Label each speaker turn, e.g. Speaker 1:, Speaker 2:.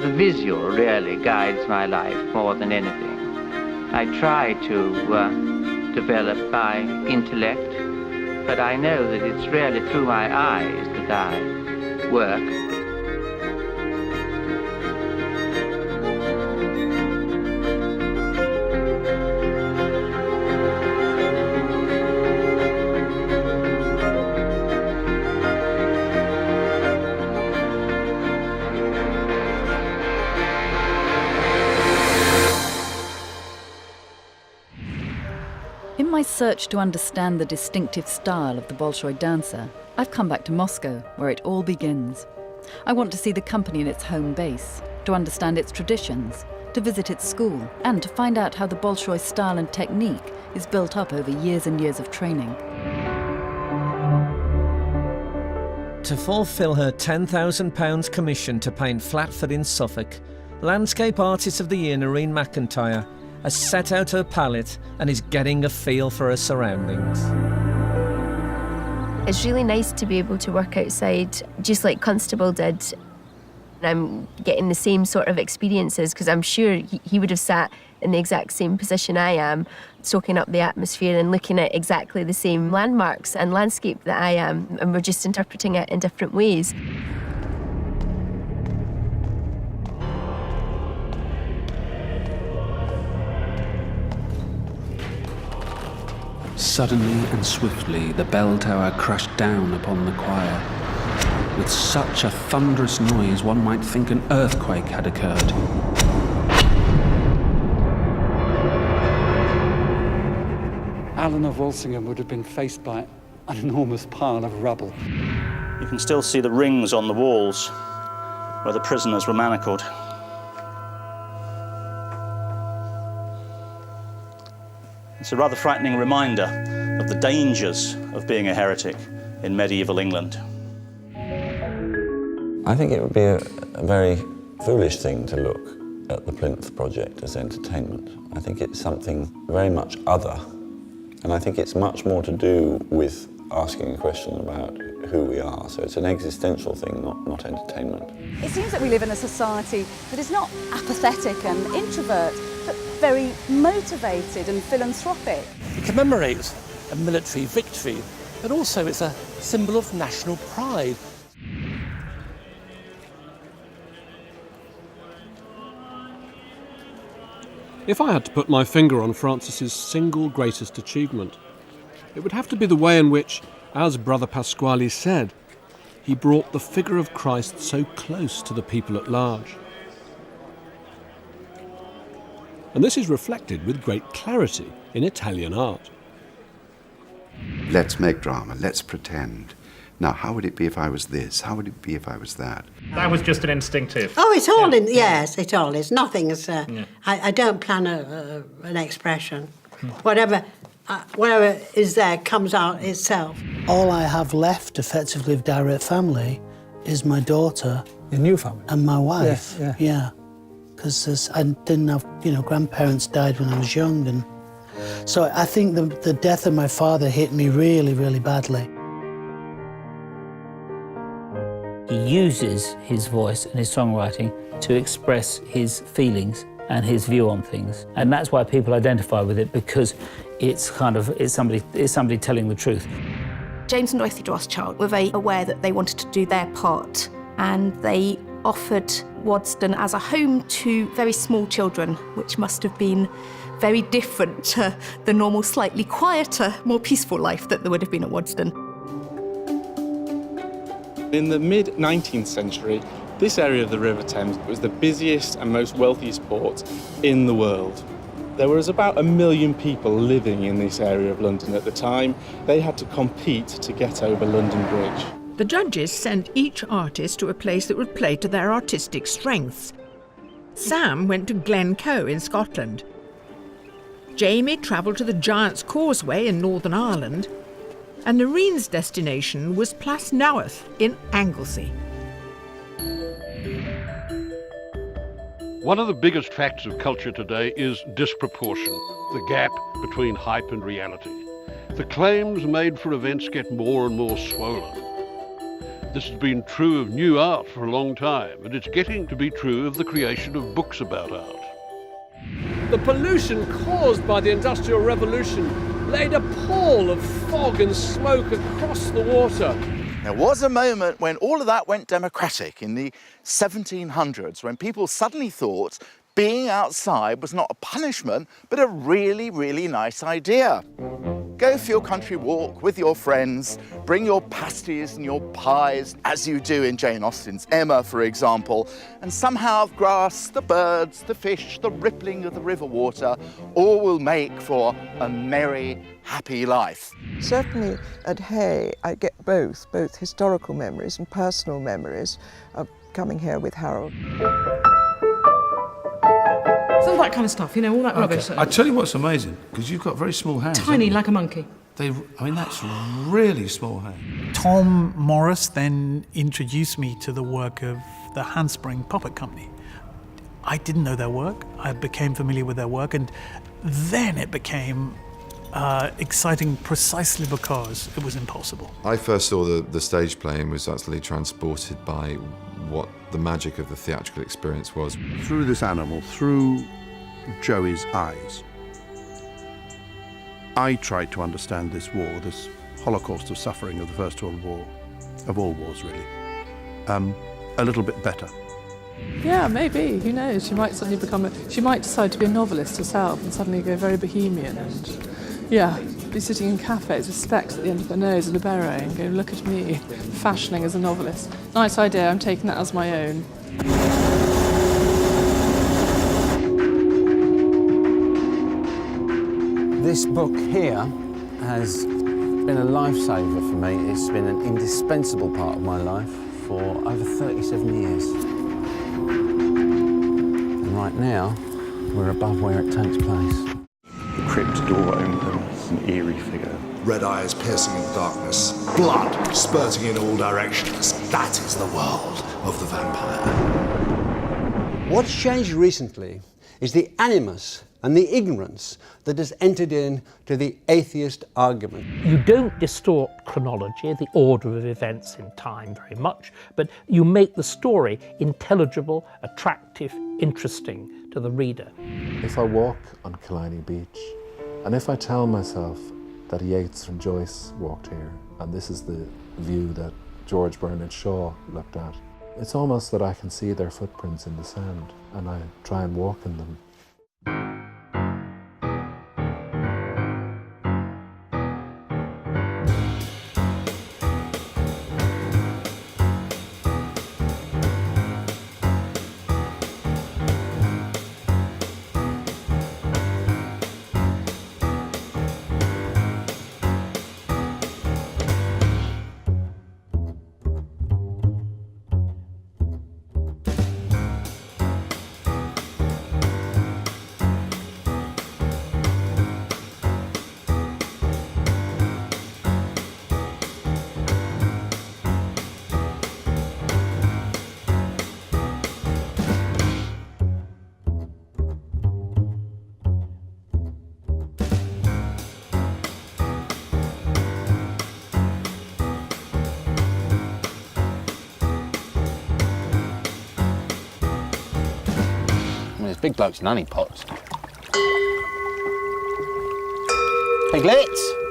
Speaker 1: The visual really guides my life more than anything. I try to develop my intellect, but I know that it's really through my eyes that I work.
Speaker 2: In my search to understand the distinctive style of the Bolshoi dancer, I've come back to Moscow, where it all begins. I want to see the company in its home base, to understand its traditions, to visit its school, and to find out how the Bolshoi style and technique is built up over years and years of training.
Speaker 3: To fulfil her £10,000 commission to paint Flatford in Suffolk, Landscape Artist of the Year Noreen McIntyre has set out her palette and is getting a feel for her surroundings.
Speaker 4: It's really nice to be able to work outside, just like Constable did. I'm getting the same sort of experiences, because I'm sure he would have sat in the exact same position I am, soaking up the atmosphere and looking at exactly the same landmarks and landscape that I am, and we're just interpreting it in different ways.
Speaker 5: Suddenly and swiftly, the bell tower crashed down upon the choir. With such a thunderous noise, one might think an earthquake had occurred.
Speaker 6: Alan of Walsingham would have been faced by an enormous pile of rubble.
Speaker 7: You can still see the rings on the walls where the prisoners were manacled. It's a rather frightening reminder of the dangers of being a heretic in medieval England.
Speaker 8: I think it would be a very foolish thing to look at the Plinth project as entertainment. I think it's something very much other, and I think it's much more to do with asking a question about who we are. So it's an existential thing, not entertainment.
Speaker 9: It seems that we live in a society that is not apathetic and introvert, but very motivated and philanthropic.
Speaker 10: It commemorates a military victory, but also it's a symbol of national pride.
Speaker 11: If I had to put my finger on Francis's single greatest achievement, it would have to be the way in which, as Brother Pasquale said, he brought the figure of Christ so close to the people at large. And this is reflected with great clarity in Italian art.
Speaker 12: Let's make drama, let's pretend. Now, how would it be if I was this? How would it be if I was that?
Speaker 13: That was just an instinctive.
Speaker 14: Oh, it's all in, yes, it all is. Nothing is, I don't plan an expression. Whatever is there comes out itself.
Speaker 15: All I have left, effectively, of direct family is my daughter.
Speaker 6: Your new family?
Speaker 15: And my wife,
Speaker 6: yeah.
Speaker 15: Because I didn't have, grandparents died when I was young. And so I think the death of my father hit me really, really badly.
Speaker 16: He uses his voice and his songwriting to express his feelings and his view on things. And that's why people identify with it, because it's somebody telling the truth.
Speaker 17: James and Dorothy Rothschild were very aware that they wanted to do their part, and they offered Waddesdon as a home to very small children, which must have been very different to the normal, slightly quieter, more peaceful life that there would have been at Waddesdon.
Speaker 18: In the mid-19th century, this area of the River Thames was the busiest and most wealthiest port in the world. There was about 1 million people living in this area of London at the time. They had to compete to get over London Bridge.
Speaker 19: The judges sent each artist to a place that would play to their artistic strengths. Sam went to Glencoe in Scotland. Jamie travelled to the Giant's Causeway in Northern Ireland. And Noreen's destination was Plasnoweth in Anglesey.
Speaker 20: One of the biggest facts of culture today is disproportion, the gap between hype and reality. The claims made for events get more and more swollen. This has been true of new art for a long time, and it's getting to be true of the creation of books about art.
Speaker 11: The pollution caused by the Industrial Revolution laid a pall of fog and smoke across the water.
Speaker 13: There was a moment when all of that went democratic in the 1700s, when people suddenly thought being outside was not a punishment, but a really, really nice idea. Go for your country walk with your friends, bring your pasties and your pies, as you do in Jane Austen's Emma, for example, and somehow the grass, the birds, the fish, the rippling of the river water, all will make for a merry, happy life.
Speaker 21: Certainly at Hay, I get both historical memories and personal memories of coming here with Harold.
Speaker 22: All that kind of stuff, you know, all that rubbish.
Speaker 23: I tell you what's amazing, because you've got very small hands.
Speaker 22: Tiny, like a monkey.
Speaker 23: That's really small hands.
Speaker 24: Tom Morris then introduced me to the work of the Handspring Puppet Company. I didn't know their work. I became familiar with their work, and then it became exciting precisely because it was impossible.
Speaker 25: I first saw the stage play and was absolutely transported by what the magic of the theatrical experience was.
Speaker 12: Through this animal, through Joey's eyes, I tried to understand this war, this holocaust of suffering of the First World War, of all wars really, a little bit better.
Speaker 26: Yeah, maybe. Who knows? She might suddenly she might decide to be a novelist herself and suddenly go very bohemian and, yeah, be sitting in cafes with specs at the end of her nose and a beret and go, look at me, fashioning as a novelist. Nice idea, I'm taking that as my own.
Speaker 27: This book here has been a lifesaver for me. It's been an indispensable part of my life for over 37 years. And right now, we're above where it takes place.
Speaker 12: The crypt door opens, an eerie figure.
Speaker 28: Red eyes piercing in the darkness, blood spurting in all directions. That is the world of the vampire.
Speaker 29: What's changed recently is the animus and the ignorance that has entered into the atheist argument.
Speaker 30: You don't distort chronology, the order of events in time very much, but you make the story intelligible, attractive, interesting to the reader.
Speaker 31: If I walk on Killiney Beach, and if I tell myself that Yeats and Joyce walked here, and this is the view that George Bernard Shaw looked at, it's almost that I can see their footprints in the sand, and I try and walk in them.
Speaker 27: Big blokes in honey pots. Piglets!